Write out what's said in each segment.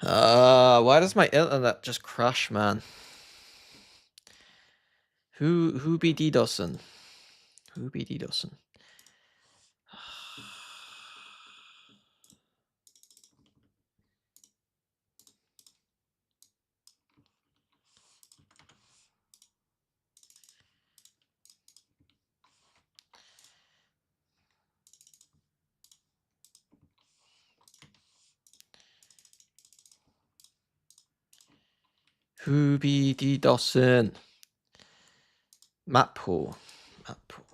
Why does my internet just crash, man? Who be DDoSing? Who be DDoSing? Who be DDoSing? Map pool. Map pool.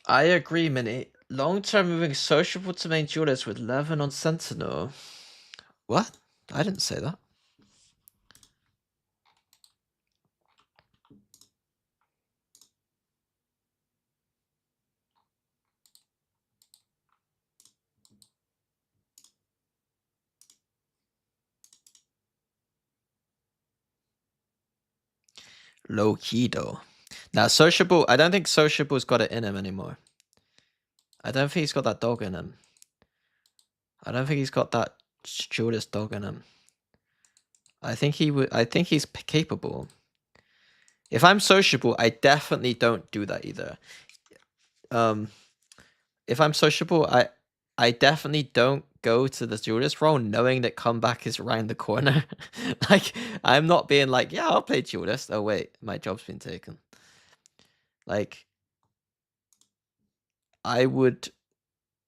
I agree, Minnie. Long-term moving sociable to main duelist with 11 on Sentinel. What? I didn't say that. Low key though. Now sociable, I don't think sociable's got it in him anymore. I don't think he's got that dog in him. I don't think he's got that duelist dog in him. I think he would. I think he's capable. If I'm sociable, I definitely don't do that either. If I'm sociable, I definitely don't go to the duelist role knowing that comeback is around the corner. Like, I'm not being like, yeah, I'll play duelist. Oh wait, my job's been taken. Like, I would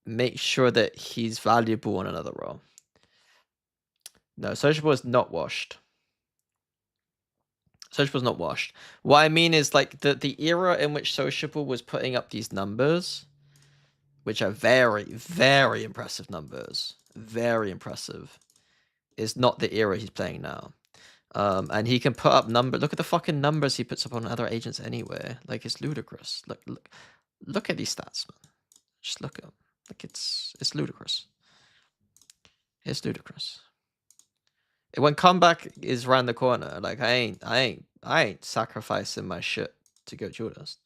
make sure that he's valuable on another role. No, sociable is not washed. Sociable's not washed. What I mean is like the era in which Sociable was putting up these numbers, which are very, very impressive numbers, very impressive, is not the era he's playing now. And he can put up numbers. Look at the fucking numbers he puts up on other agents anyway. Like, it's ludicrous. Look at these stats, man. Just look at them. Like, it's ludicrous. It's ludicrous. When comeback is around the corner, like I ain't sacrificing my shit to go duelist.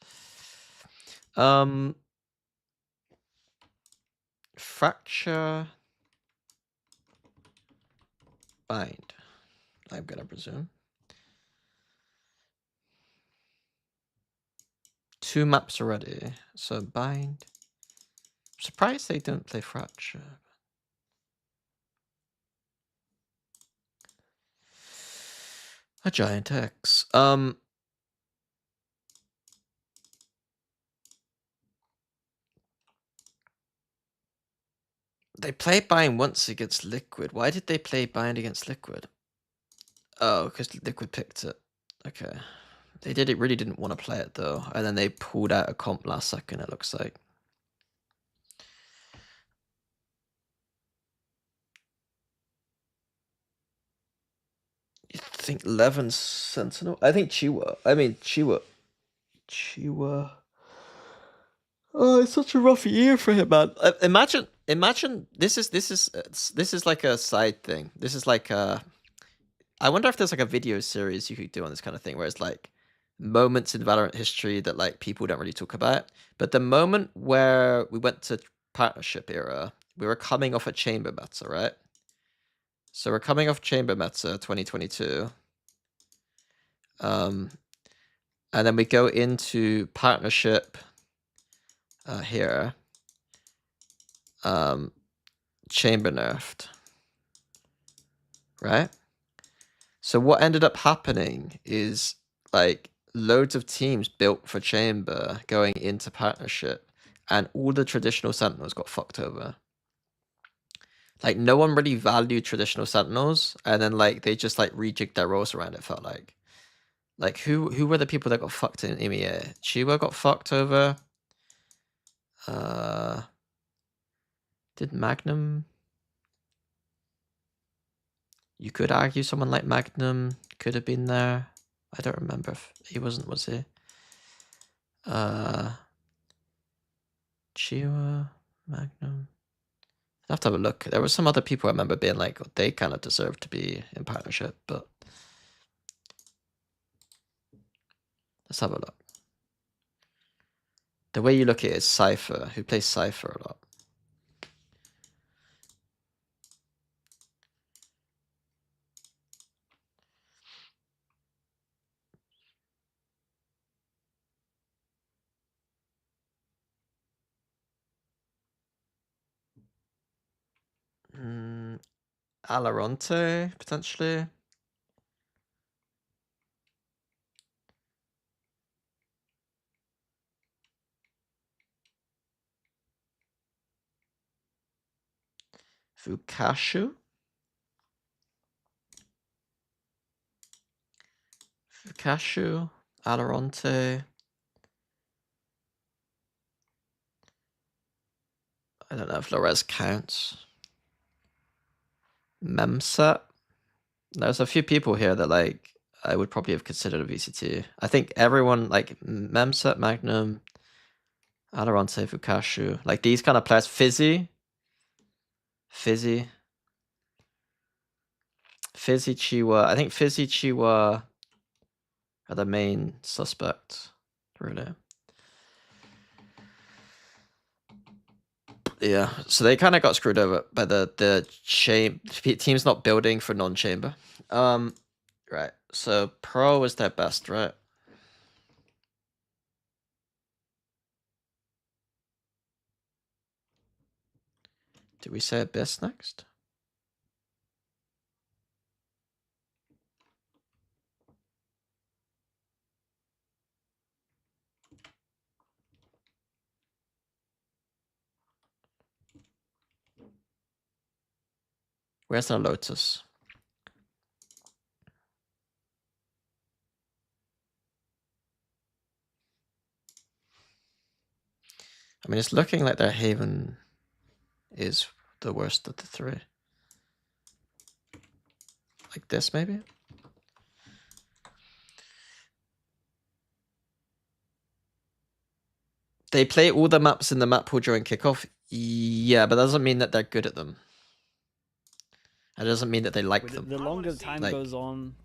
Fracture, bind. I'm gonna presume 2 maps already. So bind. I'm surprised they don't play fracture. A giant X. They play bind once against Liquid. Why did they play bind against Liquid? Oh, because Liquid picked it. Okay. They really didn't want to play it though, and then they pulled out a comp last second, it looks like. You think 11 Sentinel? I think Chiwa. I mean, Chiwa. Oh, it's such a rough year for him, man. Imagine. This is like a side thing. This is like a. I wonder if there's like a video series you could do on this kind of thing, where it's like moments in Valorant history that like people don't really talk about. But the moment where we went to partnership era, we were coming off a chamber meta, right? So we're coming off chamber meta 2022. And then we go into partnership here. Chamber nerfed. Right? So what ended up happening is like loads of teams built for chamber going into partnership, and all the traditional sentinels got fucked over. Like, no one really valued traditional sentinels, and then like they just like rejigged their roles around, it felt like. Like, who were the people that got fucked in Memea? Chiwa got fucked over. Did Magnum? You could argue someone like Magnum could have been there. I don't remember if he wasn't, was he? Chiwa, Magnum. have to have a look. There were some other people I remember being like, they kind of deserve to be in partnership, but let's have a look. The way you look at it is Cypher, who plays Cypher a lot. Alaronte, potentially. Fukashu. Alaronte. I don't know if Lorez counts. Memset. There's a few people here that like I would probably have considered a VCT. I think everyone like Memset, Magnum, Alaronte, Fukashu, like these kind of players. Fizzy, Chiwa. I think Fizzy, Chiwa are the main suspects, really. Yeah, so they kind of got screwed over by the team's not building for non-chamber. Right. So Pro is their best, right? Do we say Abyss next? Where's the Lotus? I mean, it's looking like their Haven is the worst of the three. Like this, maybe? They play all the maps in the map pool during kickoff. Yeah, but that doesn't mean that they're good at them. It doesn't mean that they like them. The longer time goes on,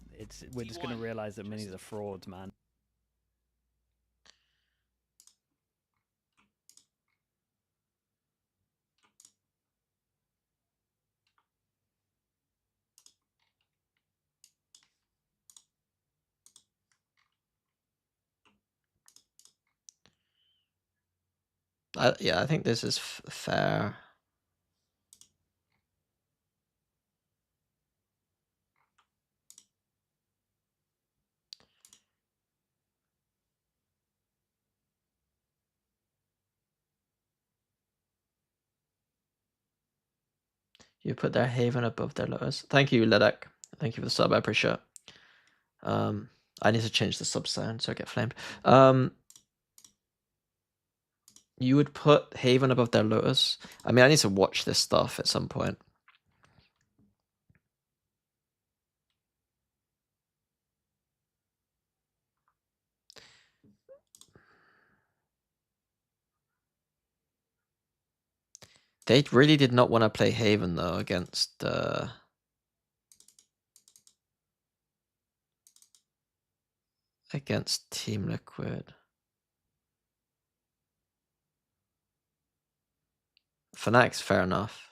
we're just going to realize that Minis are frauds, man. Yeah, I think this is fair. You put their Haven above their Lotus. Thank you, Ledek. Thank you for the sub. I appreciate it. I need to change the sub sound so I get flamed. You would put Haven above their Lotus. I mean, I need to watch this stuff at some point. They really did not want to play Haven though against Team Liquid. Fnatic's fair enough.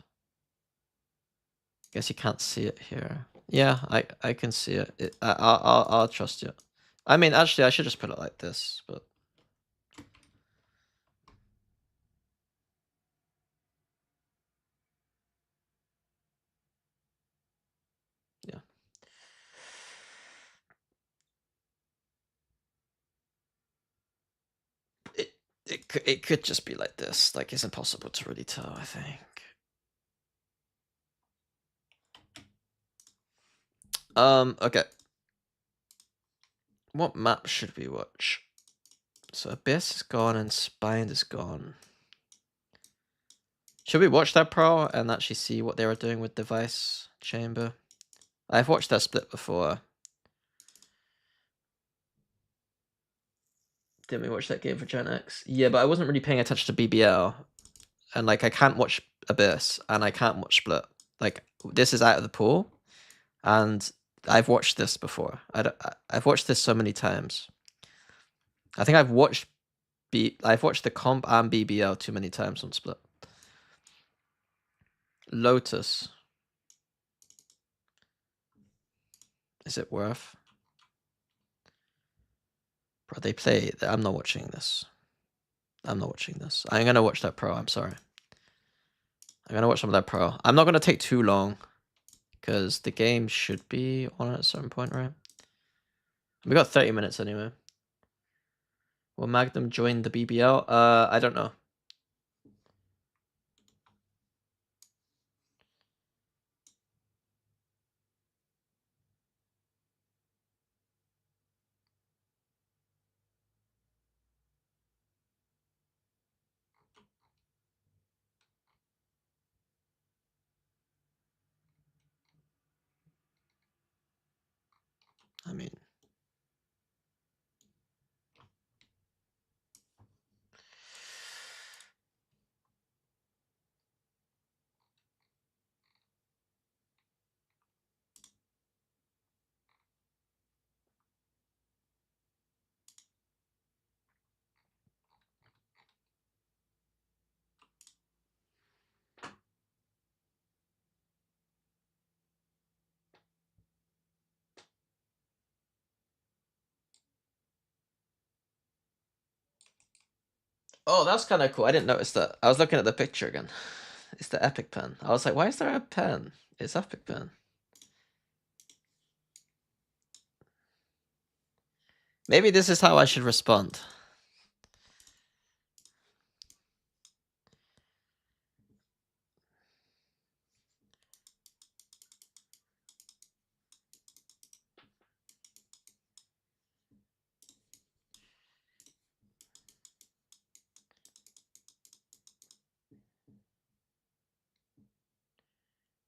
Guess you can't see it here. Yeah, I can see it. I'll trust you. I mean, actually, I should just put it like this, but yeah. It could just be like this. Like, it's impossible to really tell, I think. Okay. What map should we watch? So Abyss is gone and Spine is gone. Should we watch that Pro and actually see what they were doing with Device Chamber? I've watched that split before. Didn't we watch that game for Gen X? Yeah, but I wasn't really paying attention to BBL. And like, I can't watch Abyss, and I can't watch Split. Like, this is out of the pool, and I've watched this before. I've watched this so many times. I think I've watched the comp and BBL too many times on Split. Lotus. Is it worth? Bro, they play. I'm not watching this. I'm not watching this. I'm gonna watch that pro. I'm sorry. I'm gonna watch some of that pro. I'm not gonna take too long, because the game should be on at a certain point, right? We got 30 minutes anyway. Will Magnum join the BBL? I don't know. I mean, oh, that's kind of cool. I didn't notice that. I was looking at the picture again. It's the Epic pen. I was like, why is there a pen? It's Epic pen. Maybe this is how I should respond.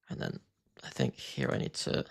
And then I think here I need to...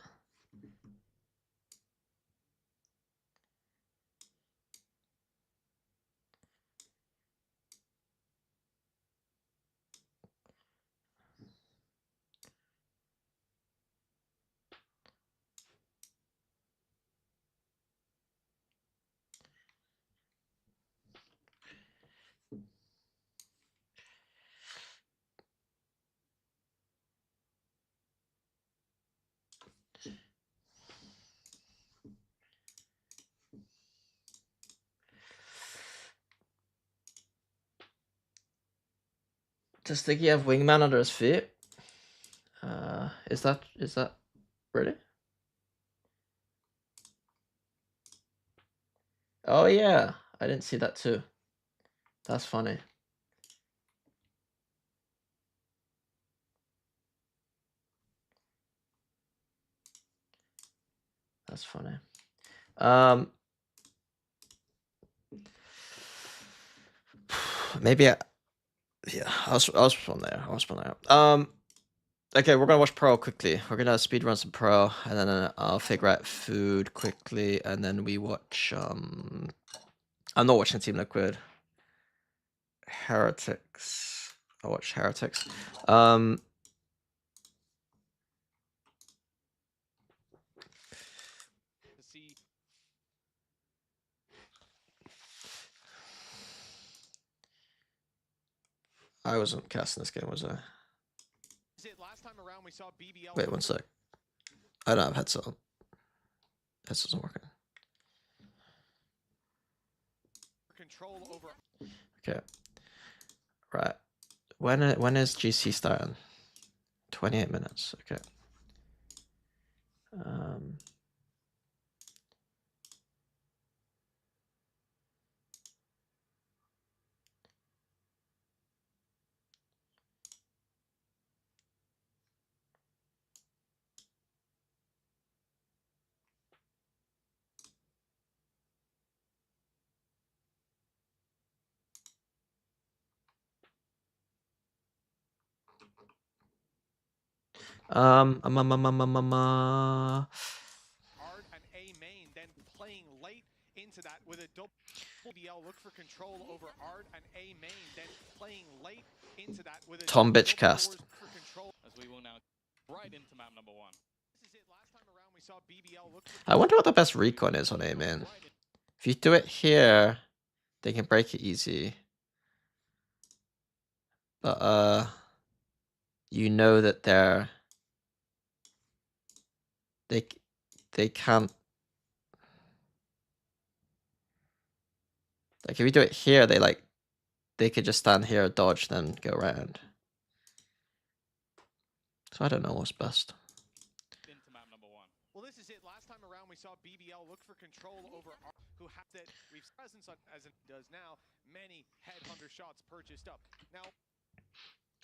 Does Sticky have Wingman under his feet? Is that really? Oh yeah, I didn't see that too. That's funny. That's funny. Maybe yeah, I'll spawn there. I'll spawn there. Okay, we're gonna watch Pro quickly. We're gonna speedrun some Pro, and then I'll figure out food quickly, and then we watch. I'm not watching Team Liquid. Heretics. I'll watch Heretics. I wasn't casting this game, was I? Wait, one sec. I don't have headset on. Headset isn't working. Okay. Right. When is GC starting? 28 minutes. Okay. Hard and A main, then playing late into that with a double. Tom Bitch cast. As we will now right into map number 1. I wonder what the best recon is on A main. If you do it here, they can break it easy. But you know that they can't. Like if you do it here, they could just stand here, dodge, then go around. So I don't know what's best. Into map number 1. Well, this is it. Last time around, we saw BBL look for control over who had that we've presence on, as it does now. Many headhunter shots purchased up. Now,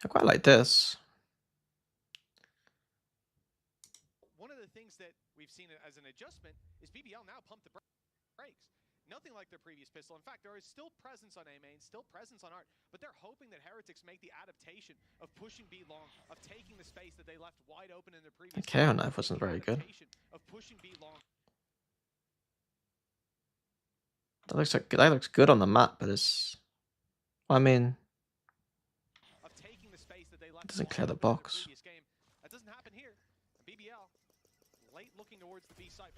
I quite like this. one of the things that we've seen as an adjustment is BBL now pump the brakes. Nothing like their previous pistol. In fact, there is still presence on A main, still presence on Art, but they're hoping that Heretics make the adaptation of pushing B long, of taking the space that they left wide open in their previous. The KO knife wasn't very good. Of pushing B long. That looks good on the map, but it's. Well, I mean, it doesn't clear the box. That doesn't happen here. BBL late looking towards the B side.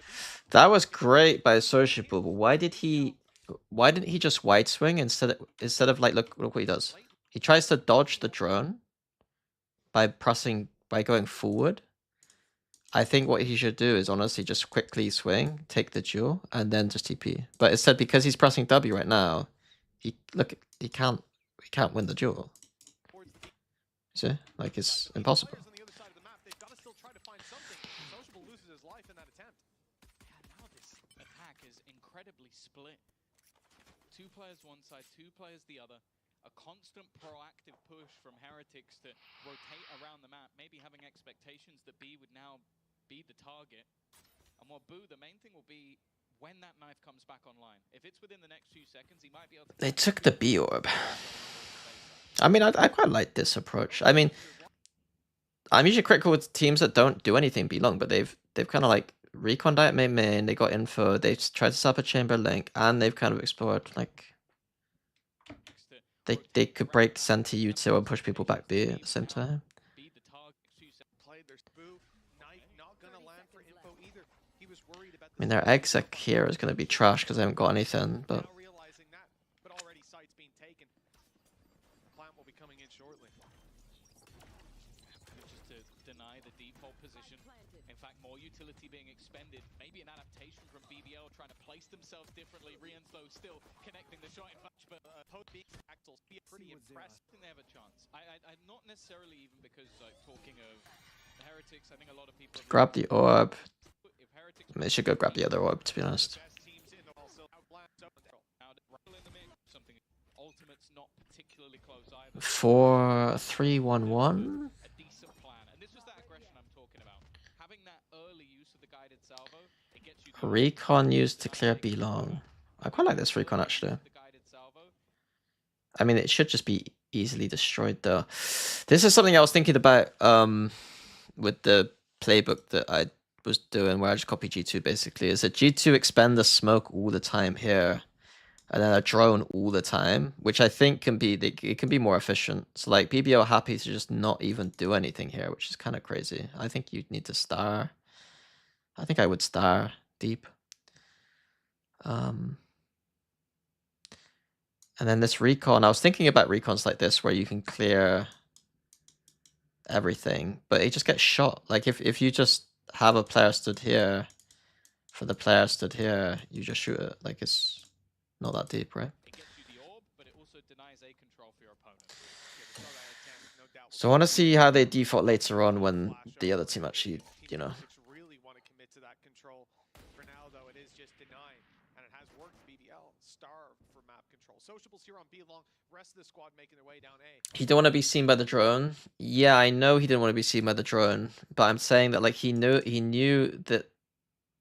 That was great by Sociable, but why didn't he just wide swing instead of like look what he does? He tries to dodge the drone by going forward. I think what he should do is honestly just quickly swing, take the duel, and then just TP. But instead, because he's pressing W right now, he can't win the duel. See? Like it's impossible. Incredibly split. 2 players one side, 2 players the other. A constant proactive push from Heretics to rotate around the map, maybe having expectations that B would now be the target. And what Boo, the main thing will be when that knife comes back online. If it's within the next few seconds, he might be able to. They took the B orb. I mean, I quite like this approach. I mean, I'm usually critical with teams that don't do anything B long, but they've kind of like reconned out main, they got info, they've tried to set up a chamber link, and they've kind of explored like they could break center U2 and push people back B at the same time. I mean, their exec here is going to be trash because they haven't got anything, but More utility being expended, maybe an adaptation from BBL trying to place themselves differently. Rienslow still connecting the shot in fact, but Axel be pretty impressed. I think they have a chance. I'm not necessarily even because talking of the Heretics, I think a lot of people grab the orb. They should go grab the other orb, to be honest. Something ultimate's not particularly close either. 4-3-1-1. Recon used to clear B long. I quite like this recon actually. I mean, it should just be easily destroyed though. This is something I was thinking about with the playbook that I was doing, where I just copy G2 basically. Is that G2 expend the smoke all the time here, and then a drone all the time, which I think can be it can be more efficient. So like BBO are happy to just not even do anything here, which is kind of crazy. I think you'd need to star. I think I would star deep. And then this recon, I was thinking about recons like this where you can clear everything, but it just gets shot. Like if you just have a player stood here, for the player stood here, you just shoot it. Like it's not that deep, right? So I want to see how they default later on when the other team actually, you know. He didn't want to be seen by the drone. Yeah, I know he didn't want to be seen by the drone, but I'm saying that like he knew that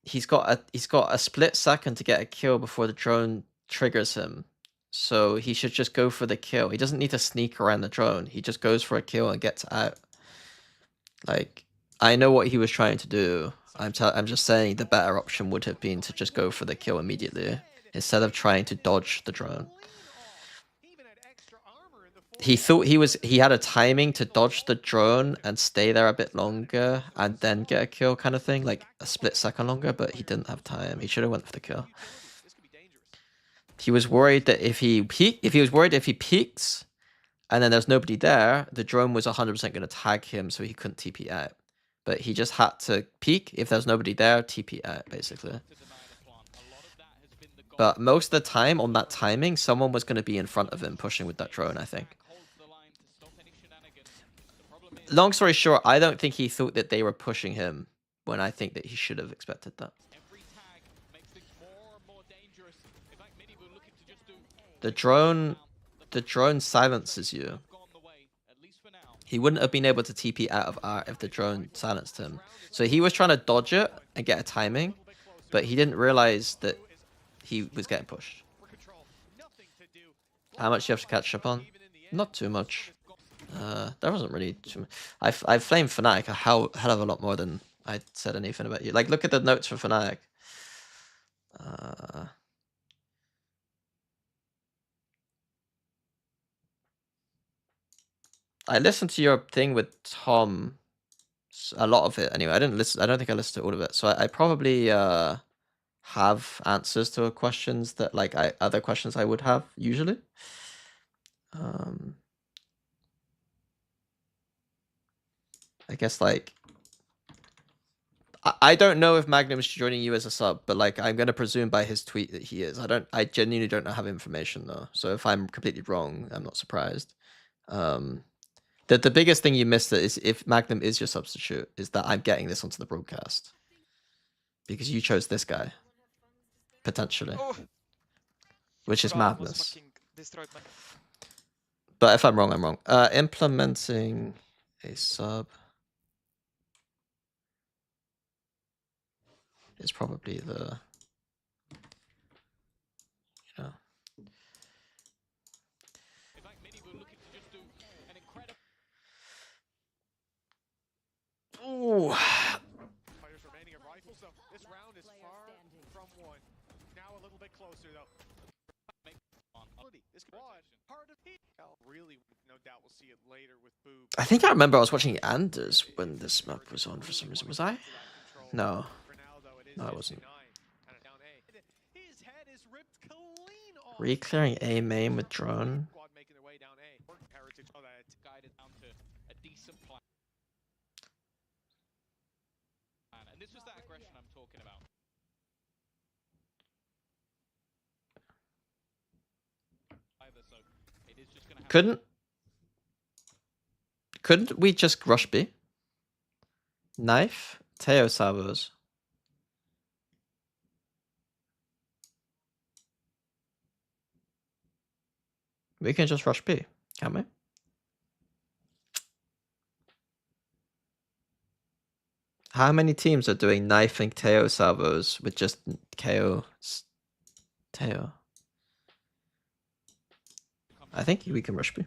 he's got a split second to get a kill before the drone triggers him. So he should just go for the kill. He doesn't need to sneak around the drone. He just goes for a kill and gets out. Like, I know what he was trying to do. I'm just saying the better option would have been to just go for the kill immediately. instead of trying to dodge the drone. He thought he had a timing to dodge the drone and stay there a bit longer and then get a kill kind of thing, like a split second longer, but he didn't have time. He should have went for the kill. He was worried that if he peeked and then there's nobody there, the drone was 100% going to tag him so he couldn't TP out. But he just had to peek. If there's nobody there, TP out, basically. But most of the time, on that timing, someone was going to be in front of him pushing with that drone, I think. Long story short, I don't think he thought that they were pushing him when I think that he should have expected that. The drone silences you. He wouldn't have been able to TP out of art if the drone silenced him. So he was trying to dodge it and get a timing, but he didn't realize that he was getting pushed. How much do you have to catch up on? Not too much. There wasn't really too much. I flamed Fnatic a hell of a lot more than I said anything about you. Like, look at the notes for Fnatic. I listened to your thing with Tom, a lot of it anyway. I don't think I listened to all of it. So I probably have answers to questions that like other questions I would have usually. I guess like I don't know if Magnum's joining you as a sub, but like I'm gonna presume by his tweet that he is. I genuinely don't have information though. So if I'm completely wrong, I'm not surprised. The biggest thing you missed is if Magnum is your substitute, is that I'm getting this onto the broadcast. Because you chose this guy. Potentially. Oh. Which is God, madness. But if I'm wrong, I'm wrong. Implementing a sub is probably the, you know. Ooh. Players remaining at rifles, though. This round is far from one. Now a little bit closer, though. This part of it. Really, no doubt we'll see it later with Boob. I think I remember I was watching Anders when this map was on for some reason. Was I? No. No, I wasn't. Re-clearing A main with drone. And this was that aggression I'm talking about. So it is just gonna Couldn't we just rush B? Knife? Teo salvos. We can just rush B, can't we? How many teams are doing knife and Teo salvos with just KO Teo? I think we can rush B.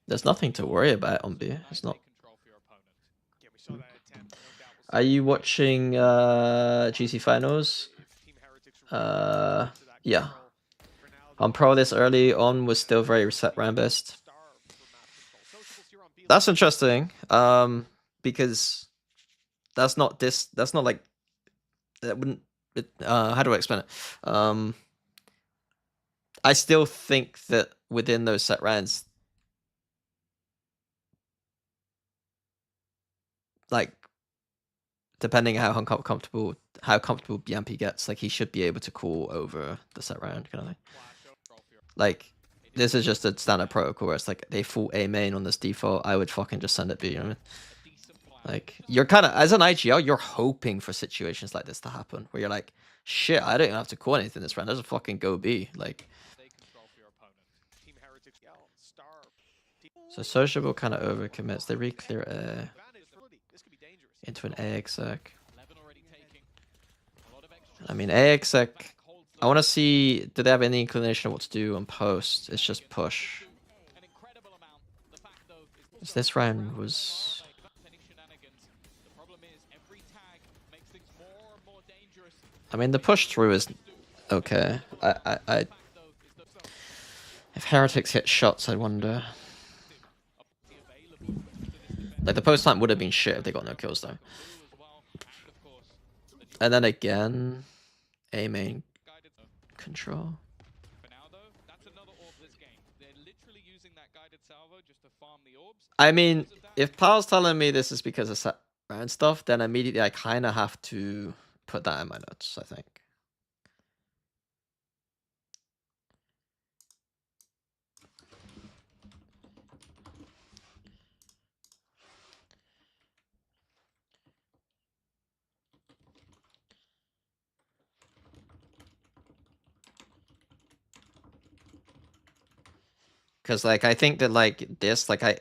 There's nothing to worry about on B. It's not. Are you watching GC finals? Yeah. On Pro this early on was still very set round best. That's interesting. Because that's not like that wouldn't. How do I explain it? I still think that within those set rounds, like depending on how comfortable Biampi gets, like he should be able to call over the set round kind of thing. Like this is just a standard protocol where it's like they full A main on this default. I would fucking just send it B. You know what I mean? Like you're kind of as an IGL, you're hoping for situations like this to happen where you're like, shit, I don't even have to call anything this round. There's a fucking go B. Like. So Sociable kind of overcommits. They re-clear A into an A exec. I mean, A exec. I want to see. Did they have any inclination of what to do on post? It's just push. This round was. I mean, the push through is okay. If Heretics hit shots, I wonder. Like, the post time would have been shit if they got no kills, though. And then again, A main control. I mean, if Pal's telling me this is because of set round stuff, then immediately I kind of have to put that in my notes, I think. Because, like, I think that, like, this, like, I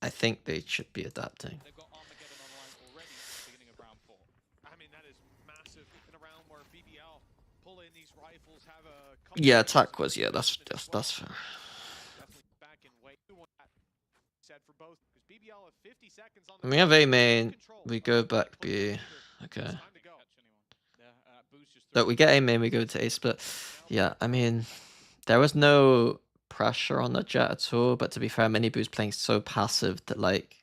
think they should be adapting. They've got Armageddon online already at the beginning of round 4. I mean, that is massive in a round where BBL pull in these rifles, have a Yeah, attack was, yeah, that's fair. definitely back and wait. Said for both, because BBL have 50 seconds on the We have A clock. main, Control. we go back B. Okay. It's time to go. But we get A main, we go to A split. Yeah, I mean, there was no pressure on the Jet at all, but to be fair, Mini Boo's playing so passive that, like,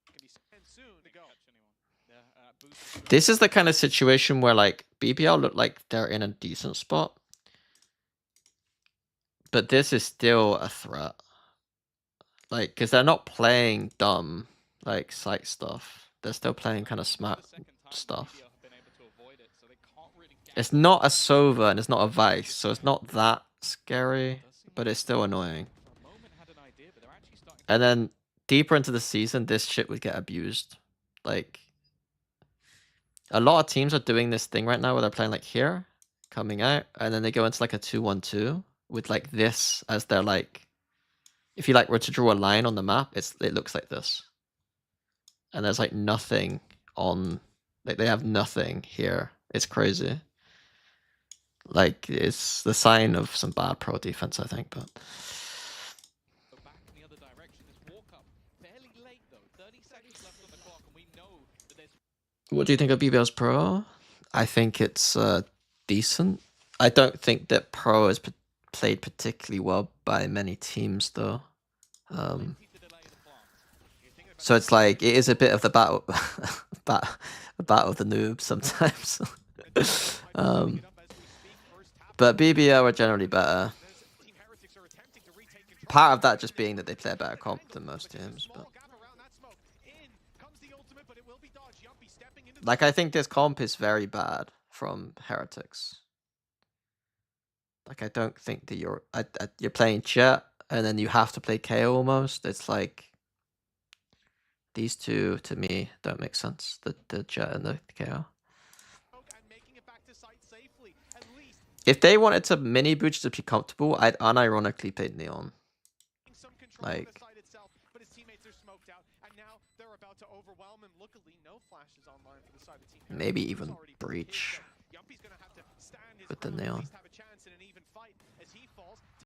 Can be sent soon to go. this is the kind of situation where, like, BBL look like they're in a decent spot. But this is still a threat. Like, because they're not playing dumb, like, site stuff. They're still playing kind of smart stuff. It's not a Sova and it's not a Vice, so it's not that scary, but it's still annoying. And then deeper into the season, this shit would get abused. Like, a lot of teams are doing this thing right now where they're playing like here, coming out, and then they go into like a 2-1-2 with like this as their like. If you like were to draw a line on the map, it looks like this. And there's like nothing on, like they have nothing here. It's crazy. Like, it's the sign of some bad pro defense, I think, but. Back in the other direction. This walk up fairly late though. 30 seconds left on the clock, and we know that there's. What do you think of BBL's pro? I think it's decent. I don't think that pro is played particularly well by many teams, though. So it's like it is a bit of the battle, battle of the noobs sometimes. But BBL are generally better. Part of that just being that they play a better comp than most teams, but. Like, I think this comp is very bad from Heretics. Like, I don't think that you're playing Jet and then you have to play KO almost. It's like these two to me don't make sense. The Jet and the KO. If they wanted to mini boost to be comfortable, I'd unironically play Neon. Like. Maybe even Breach with the Neon.